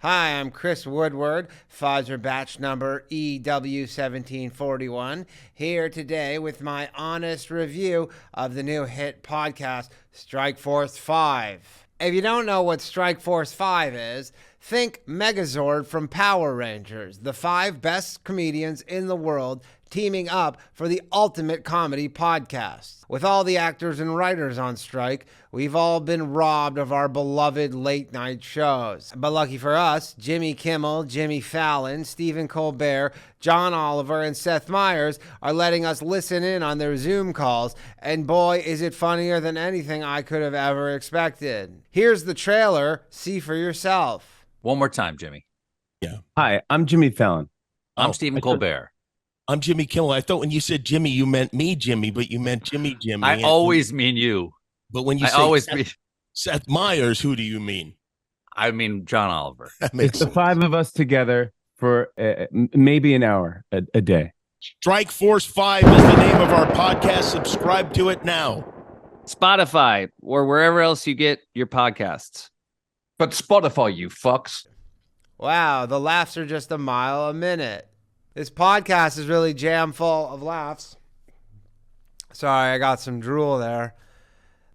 Hi, I'm Chris Woodward, Pfizer batch number EW1741, here today with my honest review of the new hit podcast, Strike Force 5. If you don't know what Strike Force 5 is, think Megazord from Power Rangers, the 5 best comedians in the world teaming up for the ultimate comedy podcast. With all the actors and writers on strike, we've all been robbed of our beloved late night shows. But lucky for us, Jimmy Kimmel, Jimmy Fallon, Stephen Colbert, John Oliver, and Seth Meyers are letting us listen in on their Zoom calls, and boy, is it funnier than anything I could have ever expected. Here's the trailer. See for yourself. One more time, Jimmy. Yeah. Hi, I'm Jimmy Fallon. I'm Stephen Colbert. I'm Jimmy Kimmel. I thought when you said Jimmy, you meant me, Jimmy, but you meant Jimmy. I always mean you. But when you say Seth Meyers, who do you mean? I mean John Oliver. It's the 5 of us together for maybe an hour a day. Strike Force 5 is the name of our podcast. Subscribe to it now. Spotify or wherever else you get your podcasts. But Spotify, you fucks. Wow, the laughs are just a mile a minute. This podcast is really jam full of laughs. Sorry, I got some drool there.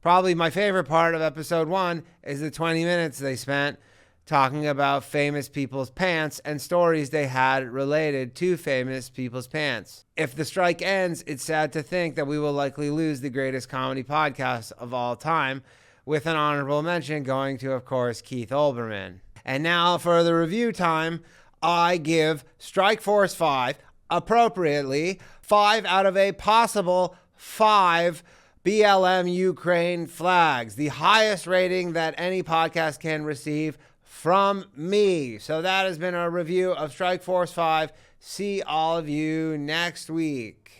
Probably my favorite part of episode 1 is the 20 minutes they spent talking about famous people's pants and stories they had related to famous people's pants. If the strike ends, it's sad to think that we will likely lose the greatest comedy podcast of all time, with an honorable mention going to, of course, Keith Olbermann. And now for the review time, I give Strike Force 5, appropriately, 5 out of a possible 5 BLM Ukraine flags, the highest rating that any podcast can receive from me. So that has been a review of Strike Force 5. See all of you next week.